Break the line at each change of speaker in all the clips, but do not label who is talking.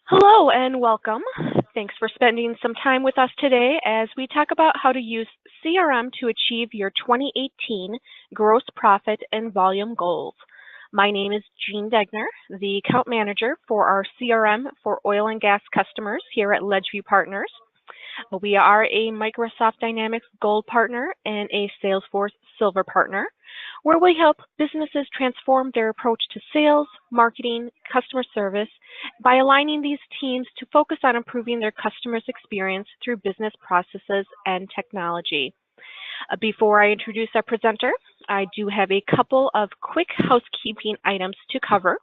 Hello and welcome. Thanks for spending some time with us today as we talk about how to use CRM to achieve your 2018 gross profit and volume goals. My name is Jean Degner, the account manager for our CRM for oil and gas customers here at Ledgeview Partners. We are a Microsoft Dynamics Gold partner and a Salesforce Silver partner, where we help businesses transform their approach to sales, marketing, customer service by aligning these teams to focus on improving their customers' experience through business processes and technology. Before I introduce our presenter, I do have a couple of quick housekeeping items to cover.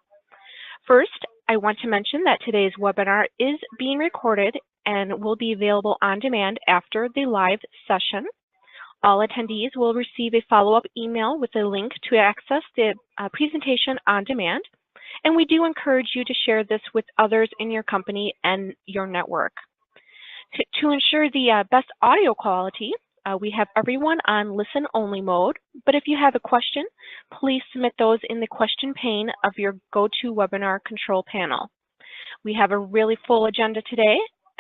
First, I want to mention that today's webinar is being recorded and will be available on demand after the live session. All attendees will receive a follow-up email with a link to access the presentation on demand, and we do encourage you to share this with others in your company and your network. To ensure the best audio quality, we have everyone on listen-only mode, but if you have a question, please submit those in the question pane of your GoToWebinar control panel. We have a really full agenda today,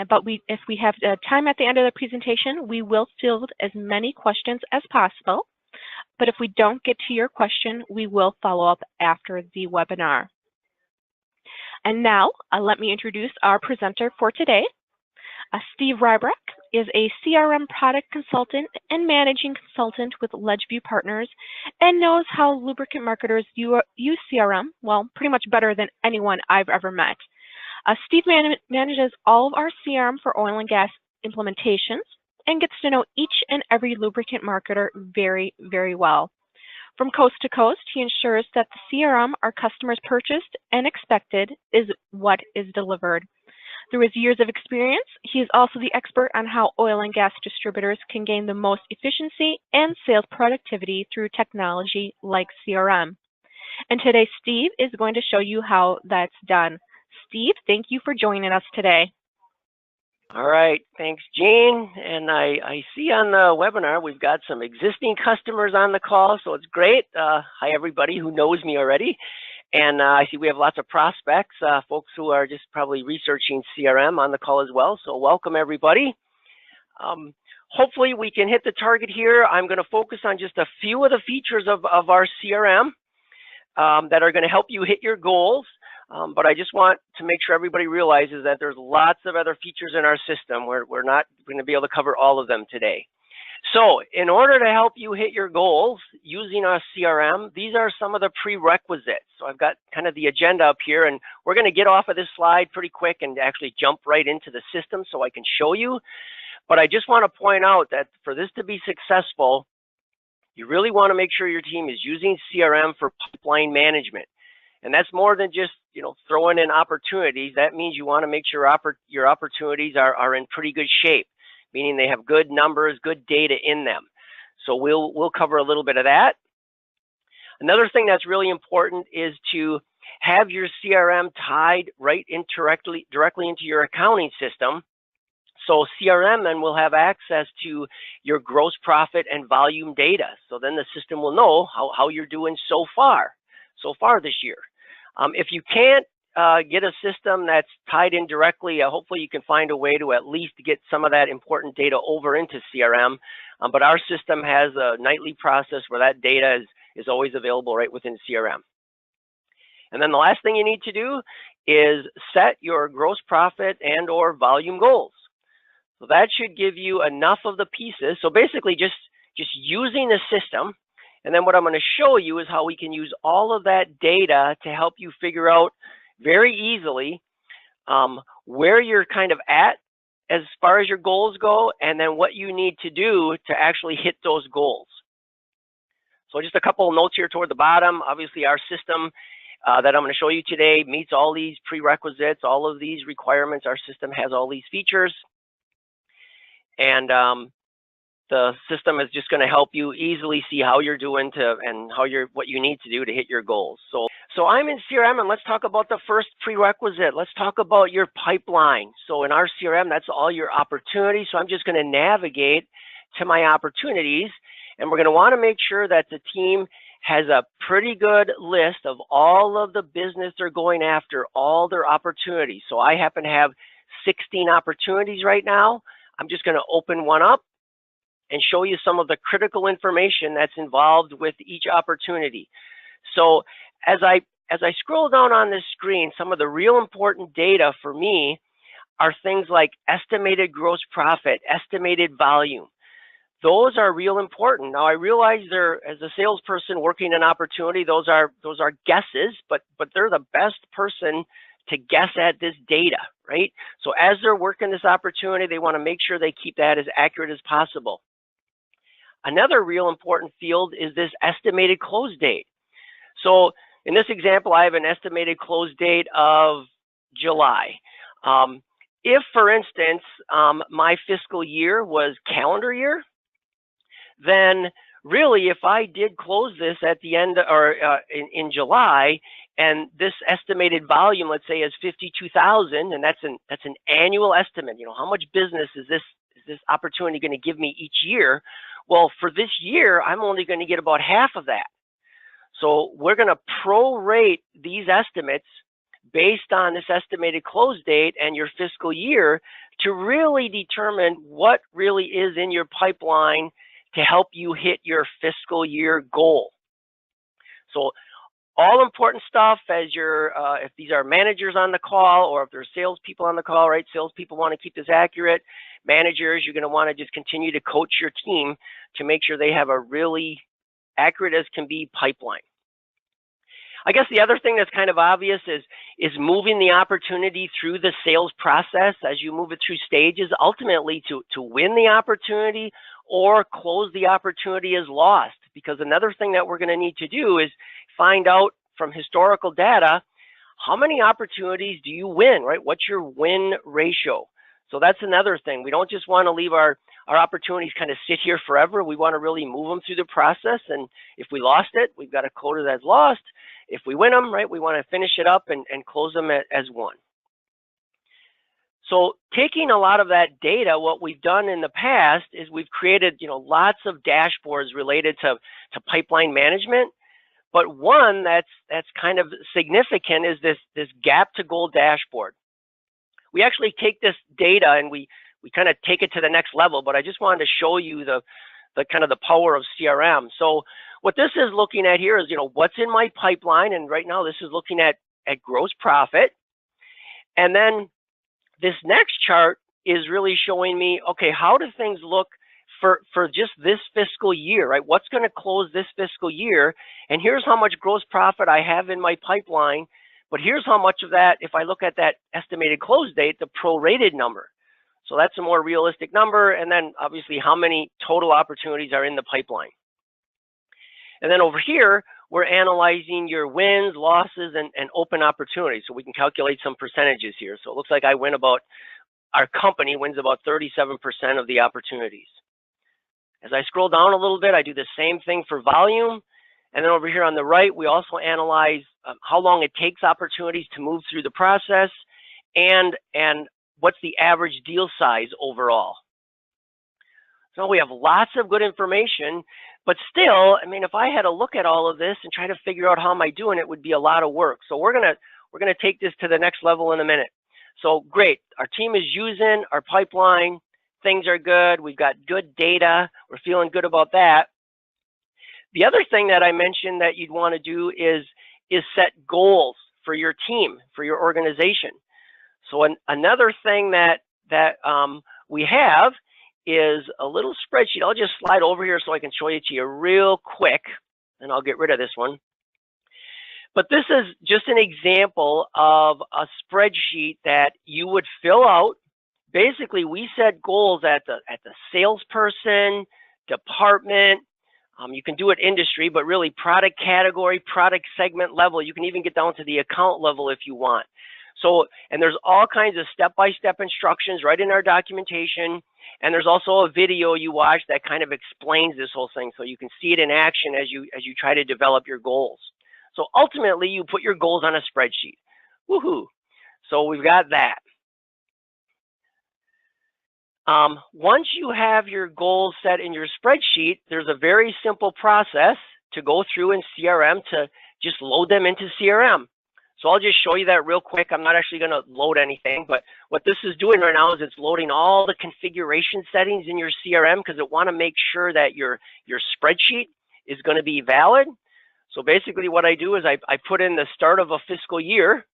but if we have time at the end of the presentation, we will field as many questions as possible. But if we don't get to your question, we will follow up after the webinar. And now, let me introduce our presenter for today. Steve Rybrock is a CRM product consultant and managing consultant with Ledgeview Partners and knows how lubricant marketers use CRM, well, pretty much better than anyone I've ever met. Steve manages all of our CRM for oil and gas implementations and gets to know each and every lubricant marketer very, very well. From coast to coast, he ensures that the CRM our customers purchased and expected is what is delivered. Through his years of experience, he is also the expert on how oil and gas distributors can gain the most efficiency and sales productivity through technology like CRM. And today, Steve is going to show you how that's done. Steve, thank you for joining us today.
All right, thanks, Jean. And I see on the webinar we've got some existing customers on the call, so it's great. Hi, everybody who knows me already. And I see we have lots of prospects, folks who are just probably researching CRM on the call as well. So welcome, everybody. Hopefully we can hit the target here. I'm going to focus on just a few of the features of our CRM that are going to help you hit your goals. But I just want to make sure everybody realizes that there's lots of other features in our system. We're not going to be able to cover all of them today. So in order to help you hit your goals using our CRM, these are some of the prerequisites. So I've got kind of the agenda up here, and we're going to get off of this slide pretty quick and actually jump right into the system so I can show you. But I just want to point out that for this to be successful, you really want to make sure your team is using CRM for pipeline management. And that's more than just, throwing in opportunities. That means you want to make sure your opportunities are in pretty good shape, meaning they have good numbers, good data in them. So we'll cover a little bit of that. Another thing that's really important is to have your CRM tied right in directly into your accounting system. So CRM then will have access to your gross profit and volume data. So then the system will know how you're doing so far this year. If you can't get a system that's tied in directly, hopefully you can find a way to at least get some of that important data over into CRM. But our system has a nightly process where that data is always available right within CRM. And then the last thing you need to do is set your gross profit and or volume goals. So that should give you enough of the pieces. So basically just using the system. And then what I'm going to show you is how we can use all of that data to help you figure out very easily where you're kind of at as far as your goals go, and then what you need to do to actually hit those goals. So just a couple of notes here toward the bottom. Obviously, our system that I'm going to show you today meets all these prerequisites, all of these requirements. Our system has all these features. And the system is just going to help you easily see how you're doing and what you need to do to hit your goals. So I'm in CRM, and let's talk about the first prerequisite. Let's talk about your pipeline. So in our CRM, that's all your opportunities. So I'm just going to navigate to my opportunities, and we're going to want to make sure that the team has a pretty good list of all of the business they're going after, all their opportunities. So I happen to have 16 opportunities right now. I'm just going to open one up and show you some of the critical information that's involved with each opportunity. So as I scroll down on this screen, some of the real important data for me are things like estimated gross profit, estimated volume. Those are real important. Now I realize as a salesperson working an opportunity, those are guesses, but they're the best person to guess at this data, right? So as they're working this opportunity, they want to make sure they keep that as accurate as possible. Another real important field is this estimated close date. So in this example, I have an estimated close date of July. If, for instance, my fiscal year was calendar year, then really if I did close this at the end or in July, and this estimated volume, let's say, is 52,000, and that's an annual estimate. You know, how much business is this opportunity going to give me each year? Well, for this year, I'm only going to get about half of that. So we're going to prorate these estimates based on this estimated close date and your fiscal year to really determine what really is in your pipeline to help you hit your fiscal year goal. So all important stuff as if these are managers on the call or if there's salespeople on the call, right? Salespeople want to keep this accurate. Managers, you're going to want to just continue to coach your team to make sure they have a really accurate as can be pipeline. I guess the other thing that's kind of obvious is moving the opportunity through the sales process as you move it through stages, ultimately to win the opportunity or close the opportunity as lost. Because another thing that we're going to need to do is find out from historical data, how many opportunities do you win, right? What's your win ratio? So that's another thing. We don't just want to leave our opportunities kind of sit here forever. We want to really move them through the process. And if we lost it, we've got to code it as lost. If we win them, right, we want to finish it up and close them as one. So taking a lot of that data, what we've done in the past is we've created, lots of dashboards related to pipeline management. But one that's kind of significant is this gap to goal dashboard. We actually take this data and we kind of take it to the next level, but I just wanted to show you the kind of the power of CRM. So what this is looking at here is, what's in my pipeline, and right now this is looking at gross profit. And then this next chart is really showing me, okay, how do things look for just this fiscal year, right? What's going to close this fiscal year? And here's how much gross profit I have in my pipeline. But here's how much of that, if I look at that estimated close date, the prorated number. So that's a more realistic number. And then obviously how many total opportunities are in the pipeline. And then over here, we're analyzing your wins, losses, and open opportunities. So we can calculate some percentages here. So it looks like our company wins about 37% of the opportunities. As I scroll down a little bit, I do the same thing for volume. And then over here on the right, we also analyze how long it takes opportunities to move through the process and what's the average deal size overall. So we have lots of good information, but still, I mean, if I had to look at all of this and try to figure out how am I doing, it would be a lot of work. So we're gonna take this to the next level in a minute. So great, our team is using our pipeline. Things are good. We've got good data. We're feeling good about that. The other thing that I mentioned that you'd want to do is set goals for your team, for your organization. So another thing that we have is a little spreadsheet. I'll just slide over here so I can show it to you real quick, and I'll get rid of this one. But this is just an example of a spreadsheet that you would fill out. Basically, we set goals at the salesperson, department. You can do it industry, but really product category, product segment level. You can even get down to the account level if you want. So, and there's all kinds of step-by-step instructions right in our documentation. And there's also a video you watch that kind of explains this whole thing, so you can see it in action as you try to develop your goals. So ultimately, you put your goals on a spreadsheet. Woohoo! So we've got that. Once you have your goals set in your spreadsheet, there's a very simple process to go through in CRM to just load them into CRM. So I'll just show you that real quick. I'm not actually going to load anything, but what this is doing right now is it's loading all the configuration settings in your CRM because it want to make sure that your spreadsheet is going to be valid. So basically what I do is I put in the start of a fiscal year.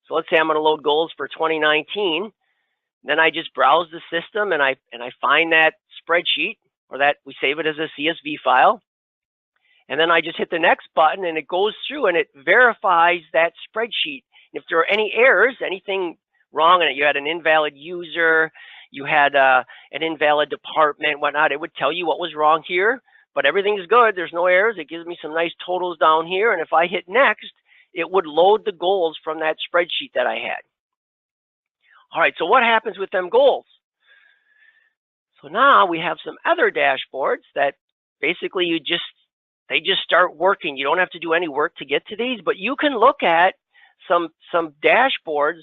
So let's say I'm going to load goals for 2019. Then I just browse the system and I find that spreadsheet, or that we save it as a CSV file. And then I just hit the next button and it goes through and it verifies that spreadsheet. If there are any errors, anything wrong in it, you had an invalid user, you had an invalid department, whatnot, it would tell you what was wrong here, but everything's good. There's no errors. It gives me some nice totals down here. And if I hit next, it would load the goals from that spreadsheet that I had. All right, so what happens with them goals? So now we have some other dashboards that basically they just start working. You don't have to do any work to get to these, but you can look at some dashboards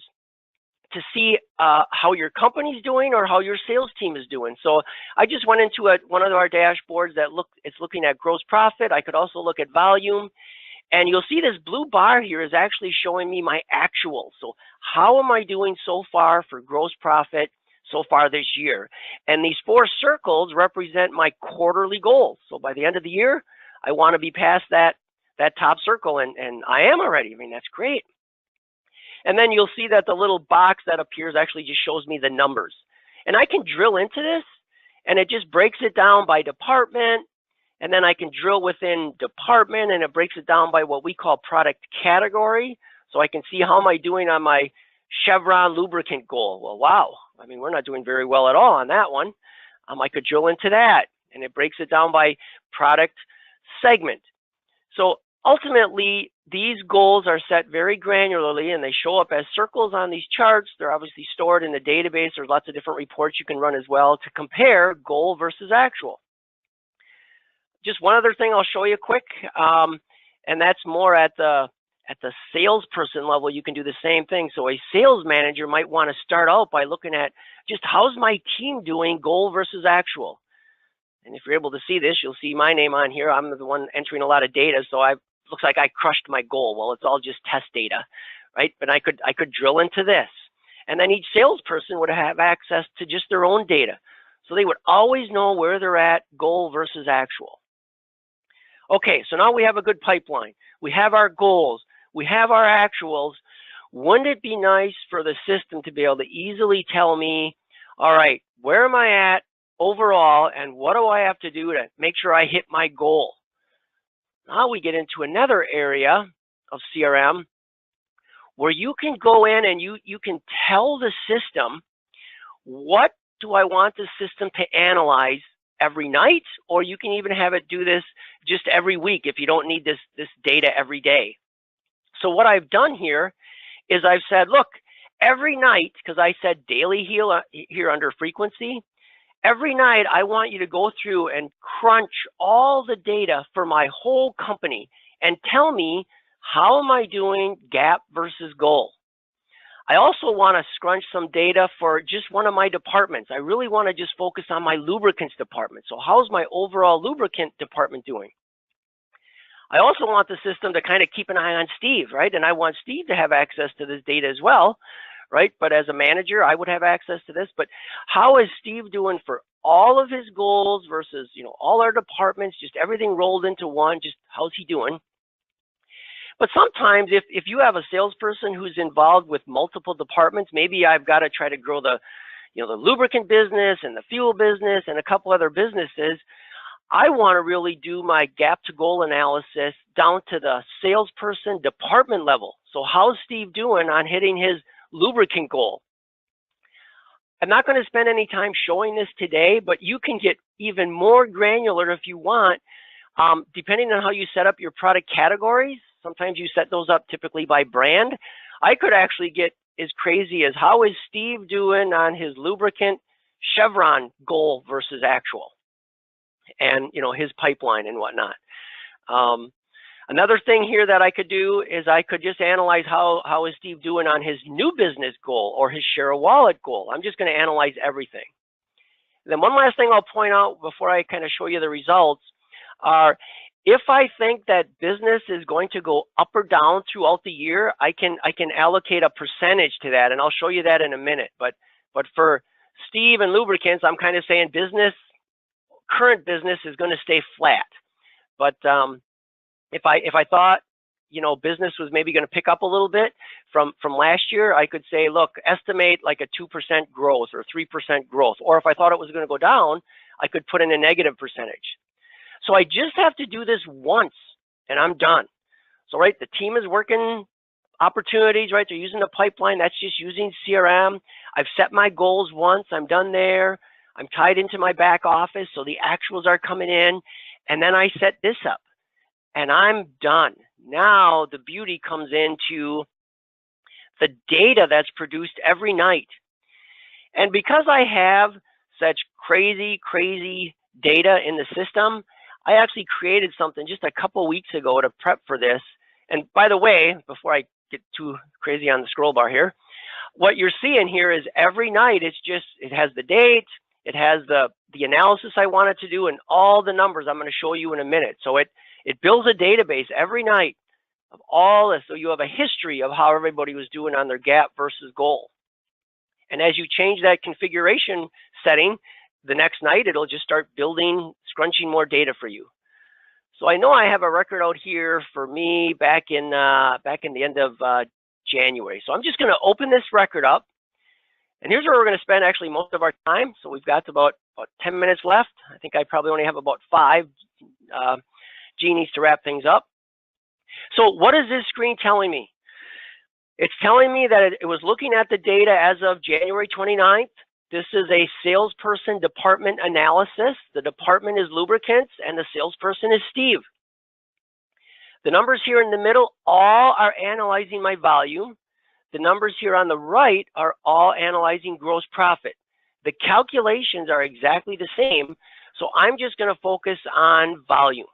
to see how your company's doing or how your sales team is doing. So I just went into one of our dashboards that it's looking at gross profit. I could also look at volume. And you'll see this blue bar here is actually showing me my actual. So how am I doing so far for gross profit so far this year? And these 4 circles represent my quarterly goals. So by the end of the year, I want to be past that top circle, and I am already. I mean, that's great. And then you'll see that the little box that appears actually just shows me the numbers. And I can drill into this, and it just breaks it down by department. And then I can drill within department, and it breaks it down by what we call product category. So I can see how am I doing on my Chevron lubricant goal. Well, wow. I mean, we're not doing very well at all on that one. I could drill into that, and it breaks it down by product segment. So ultimately, these goals are set very granularly, and they show up as circles on these charts. They're obviously stored in the database. There's lots of different reports you can run as well to compare goal versus actual. Just one other thing I'll show you quick, and that's more at the salesperson level. You can do the same thing. So a sales manager might want to start out by looking at just how's my team doing goal versus actual. And if you're able to see this, you'll see my name on here. I'm the one entering a lot of data, so looks like I crushed my goal. Well, it's all just test data, right? But I could drill into this. And then each salesperson would have access to just their own data. So they would always know where they're at, goal versus actual. Okay, so now we have a good pipeline. We have our goals. We have our actuals. Wouldn't it be nice for the system to be able to easily tell me, all right, where am I at overall, and what do I have to do to make sure I hit my goal? Now we get into another area of CRM where you can go in and you can tell the system, what do I want the system to analyze every night, or you can even have it do this just every week if you don't need this data every day. So what I've done here is I've said, look, every night, because I said daily here under frequency, every night I want you to go through and crunch all the data for my whole company and tell me, how am I doing gap versus goal? I also want to scrunch some data for just one of my departments. I really want to just focus on my lubricants department. So how's my overall lubricant department doing? I also want the system to kind of keep an eye on Steve, right? And I want Steve to have access to this data as well, right? But as a manager, I would have access to this. But how is Steve doing for all of his goals versus, all our departments, just everything rolled into one, just how's he doing? But sometimes if you have a salesperson who's involved with multiple departments, maybe I've got to try to grow the lubricant business and the fuel business and a couple other businesses. I want to really do my gap to goal analysis down to the salesperson department level. So how's Steve doing on hitting his lubricant goal? I'm not going to spend any time showing this today, but you can get even more granular if you want, depending on how you set up your product categories. Sometimes you set those up typically by brand. I could actually get as crazy as how is Steve doing on his lubricant Chevron goal versus actual, and his pipeline and whatnot. Another thing here that I could do is I could just analyze how is Steve doing on his new business goal or his share of wallet goal. I'm just going to analyze everything. Then one last thing I'll point out before I kind of show you the results are If I think that business is going to go up or down throughout the year, I can allocate a percentage to that, and I'll show you that in a minute. But for Steve and lubricants, I'm kind of saying current business is going to stay flat. But if I thought, business was maybe going to pick up a little bit from last year, I could say, look, estimate like a 2% growth or 3% growth. Or if I thought it was going to go down, I could put in a negative percentage. So I just have to do this once and I'm done. So, right, the team is working opportunities, right? They're using the pipeline. That's just using CRM. I've set my goals once. I'm done there. I'm tied into my back office. So the actuals are coming in. And then I set this up and I'm done. Now the beauty comes into the data that's produced every night. And because I have such crazy data in the system, I actually created something just a couple weeks ago to prep for this. And by the way, before I get too crazy on the scroll bar here, what you're seeing here is every night it has the date, it has the analysis I wanted to do, and all the numbers I'm going to show you in a minute. So it builds a database every night of all this, so you have a history of how everybody was doing on their gap versus goal. And as you change that configuration setting, the next night it'll just start scrunching more data for you. So I know I have a record out here for me back in the end of January. So I'm just going to open this record up, and here's where we're going to spend actually most of our time. So we've got about 10 minutes left. I think I probably only have about 5 genies to wrap things up. So what is this screen telling me? It's telling me that it was looking at the data as of January 29th. This is a salesperson department analysis. The department is lubricants and the salesperson is Steve. The numbers here in the middle all are analyzing my volume. The numbers here on the right are all analyzing gross profit. The calculations are exactly the same, so I'm just going to focus on volume.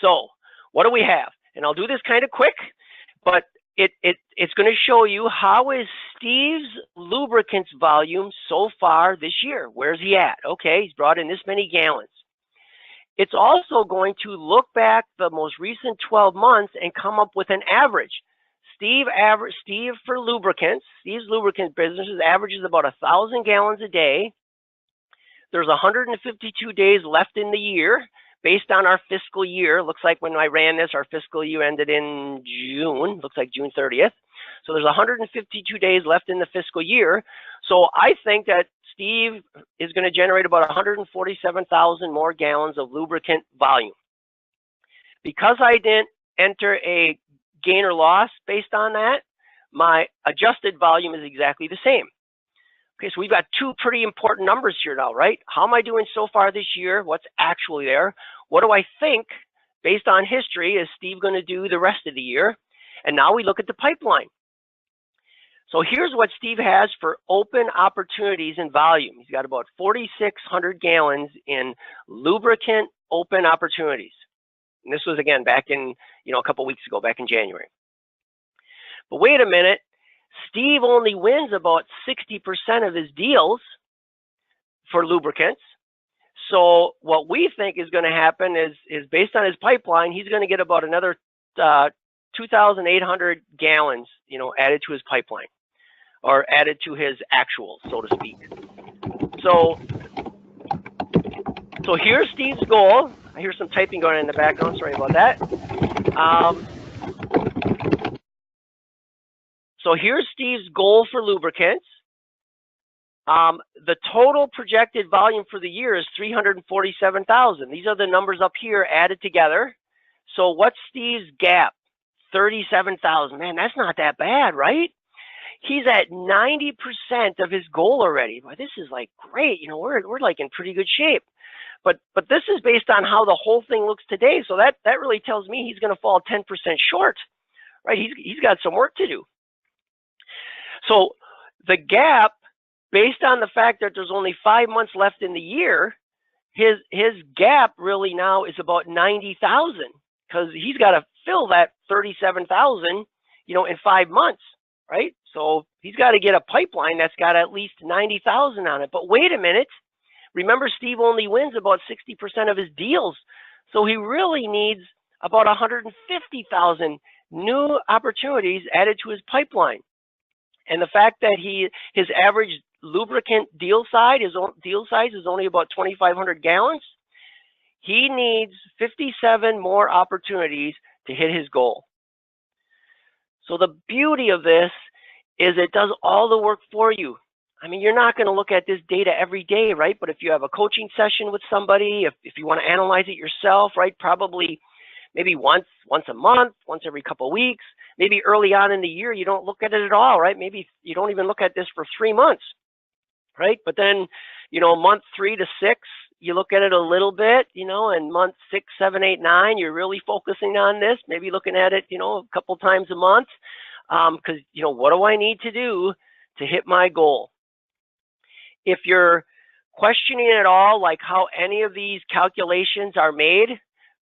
So what do we have? And I'll do this kind of quick, but it's going to show you how is Steve's lubricants volume so far this year. Where's he at? Okay, he's brought in this many gallons. It's also going to look back the most recent 12 months and come up with an average. Steve for lubricants, Steve's lubricant business averages about 1,000 gallons a day. There's 152 days left in the year. Based on our fiscal year, looks like when I ran this, our fiscal year ended in June, looks like June 30th. So there's 152 days left in the fiscal year. So I think that Steve is going to generate about 147,000 more gallons of lubricant volume. Because I didn't enter a gain or loss based on that, my adjusted volume is exactly the same. Okay, so we've got 2 pretty important numbers here now, right? How am I doing so far this year? What's actually there? What do I think, based on history, is Steve going to do the rest of the year? And now we look at the pipeline. So here's what Steve has for open opportunities in volume. He's got about 4,600 gallons in lubricant open opportunities. And this was, again, back in, a couple weeks ago, back in January. But wait a minute. Steve only wins about 60% of his deals for lubricants. So what we think is going to happen is based on his pipeline, he's going to get about another 2,800 gallons, added to his pipeline or added to his actuals, so to speak. So here's Steve's goal. I hear some typing going on in the background. Sorry about that. So here's Steve's goal for lubricants. The total projected volume for the year is 347,000. These are the numbers up here added together. So what's Steve's gap? 37,000. Man, that's not that bad, right? He's at 90% of his goal already. Well, this is like great. We're like in pretty good shape. But this is based on how the whole thing looks today. So that really tells me he's going to fall 10% short, right? He's got some work to do. So the gap, based on the fact that there's only 5 months left in the year, his gap really now is about 90,000 because he's got to fill that 37,000, in 5 months, right? So he's got to get a pipeline that's got at least 90,000 on it. But wait a minute. Remember, Steve only wins about 60% of his deals. So he really needs about 150,000 new opportunities added to his pipeline. And the fact that his average lubricant deal size is only about 2,500 gallons, he needs 57 more opportunities to hit his goal. So the beauty of this is it does all the work for you. I mean, you're not going to look at this data every day, right? But if you have a coaching session with somebody, if you want to analyze it yourself, right, probably maybe once a month, once every couple of weeks, maybe early on in the year, you don't look at it at all, right? Maybe you don't even look at this for 3 months, right? But then, month 3 to 6, you look at it a little bit, and month 6, 7, 8, 9, you're really focusing on this, maybe looking at it, a couple times a month, because, what do I need to do to hit my goal? If you're questioning at all, like how any of these calculations are made,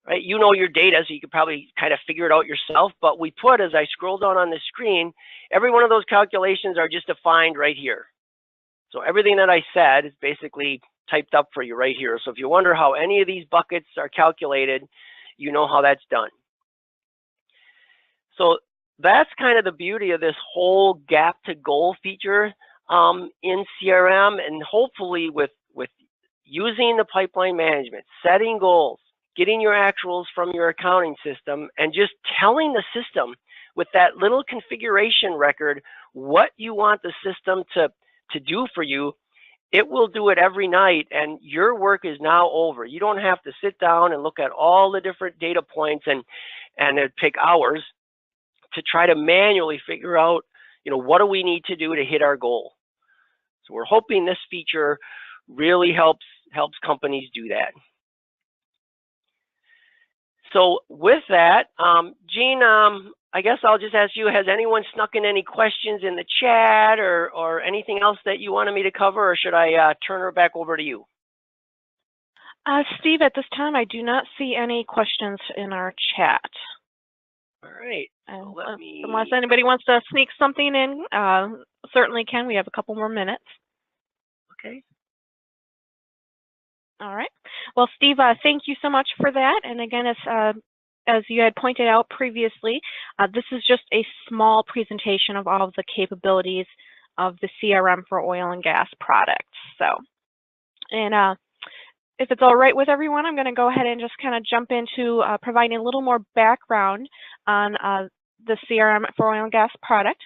right? You know your data, so you could probably kind of figure it out yourself. But we put, as I scroll down on the screen, every one of those calculations are just defined right here. So everything that I said is basically typed up for you right here. So if you wonder how any of these buckets are calculated, you know how that's done. So that's kind of the beauty of this whole gap to goal feature in CRM, and hopefully with using the pipeline management, setting goals, getting your actuals from your accounting system, and just telling the system with that little configuration record what you want the system to do for you. It will do it every night, and your work is now over. You don't have to sit down and look at all the different data points and it take hours to try to manually figure out, what do we need to do to hit our goal. So we're hoping this feature really helps companies do that. So with that, Gene, I guess I'll just ask you, has anyone snuck in any questions in the chat or anything else that you wanted me to cover, or should I turn her back over to you?
Steve, at this time, I do not see any questions in our chat.
All right. So
unless anybody wants to sneak something in, certainly can. We have a couple more minutes.
Okay.
All right. Well, Steve, thank you so much for that. And again, as you had pointed out previously, this is just a small presentation of all of the capabilities of the CRM for oil and gas products. So, and if it's all right with everyone, I'm going to go ahead and just kind of jump into providing a little more background on the CRM for oil and gas product.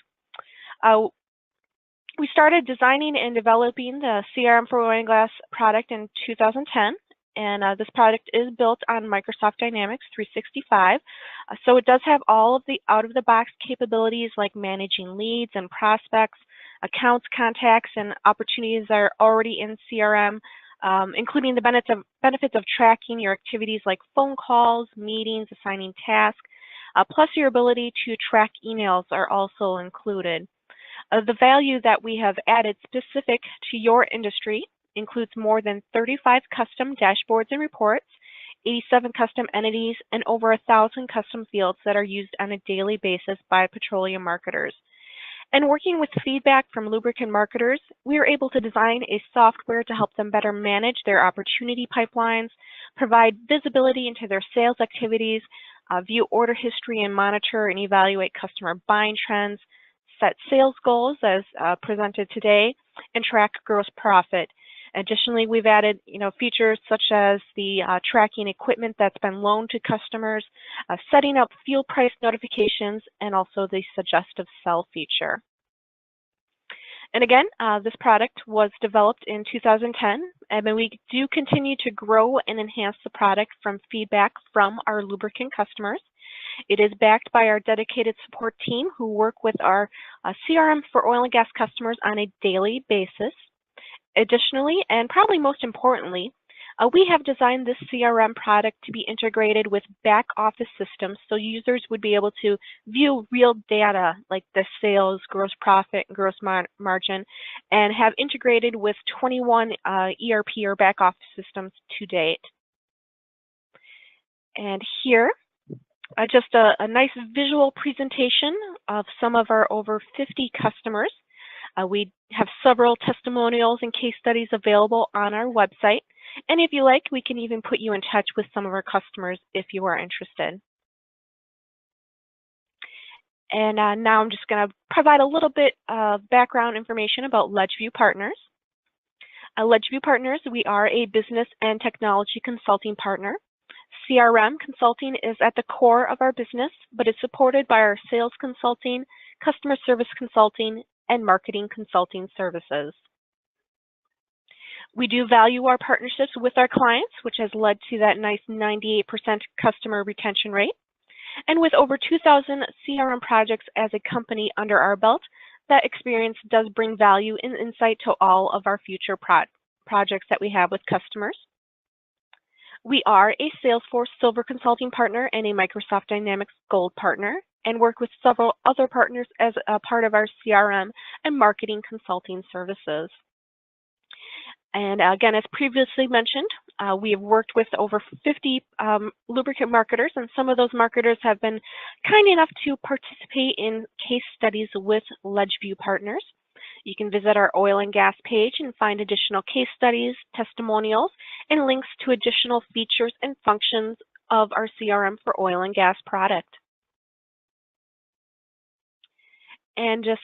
We started designing and developing the CRM for oil and gas product in 2010, and this product is built on Microsoft Dynamics 365. So it does have all of the out-of-the-box capabilities like managing leads and prospects, accounts, contacts, and opportunities that are already in CRM, including the benefits of tracking your activities like phone calls, meetings, assigning tasks, plus your ability to track emails are also included. The value that we have added specific to your industry includes more than 35 custom dashboards and reports, 87 custom entities, and over 1,000 custom fields that are used on a daily basis by petroleum marketers. And working with feedback from lubricant marketers, we are able to design a software to help them better manage their opportunity pipelines, provide visibility into their sales activities, view order history and monitor and evaluate customer buying trends, set sales goals as presented today, and track gross profit. Additionally, we've added features such as the tracking equipment that's been loaned to customers, setting up fuel price notifications, and also the suggestive sell feature. And again, this product was developed in 2010, and we do continue to grow and enhance the product from feedback from our lubricant customers. It is backed by our dedicated support team who work with our CRM for oil and gas customers on a daily basis. Additionally, and probably most importantly, we have designed this CRM product to be integrated with back office systems so users would be able to view real data like the sales, gross profit, and gross margin, and have integrated with 21 ERP or back office systems to date. And here, just a nice visual presentation of some of our over 50 customers. We have several testimonials and case studies available on our website. And if you like, we can even put you in touch with some of our customers if you are interested. And now I'm just going to provide a little bit of background information about LedgeView Partners. LedgeView Partners, we are a business and technology consulting partner. CRM consulting is at the core of our business, but is supported by our sales consulting, customer service consulting, and marketing consulting services. We do value our partnerships with our clients, which has led to that nice 98% customer retention rate. And with over 2,000 CRM projects as a company under our belt, that experience does bring value and insight to all of our future projects that we have with customers. We are a Salesforce Silver Consulting partner and a Microsoft Dynamics Gold partner, and work with several other partners as a part of our CRM and marketing consulting services. And again, as previously mentioned, we have worked with over 50 lubricant marketers, and some of those marketers have been kind enough to participate in case studies with LedgeView Partners. You can visit our oil and gas page and find additional case studies, testimonials, and links to additional features and functions of our CRM for oil and gas product. And just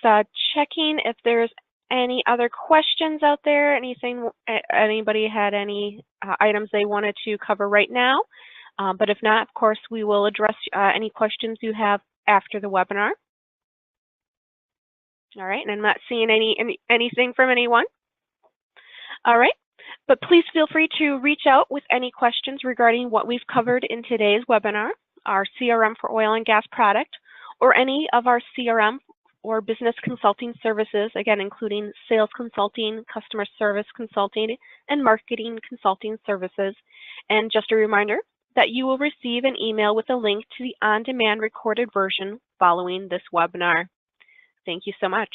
checking if there's any other questions out there, anybody had any items they wanted to cover right now. But if not, of course, we will address any questions you have after the webinar. All right, and I'm not seeing anything from anyone. All right, but please feel free to reach out with any questions regarding what we've covered in today's webinar, our CRM for oil and gas product, or any of our CRM or business consulting services, again, including sales consulting, customer service consulting, and marketing consulting services. And just a reminder that you will receive an email with a link to the on-demand recorded version following this webinar. Thank you so much.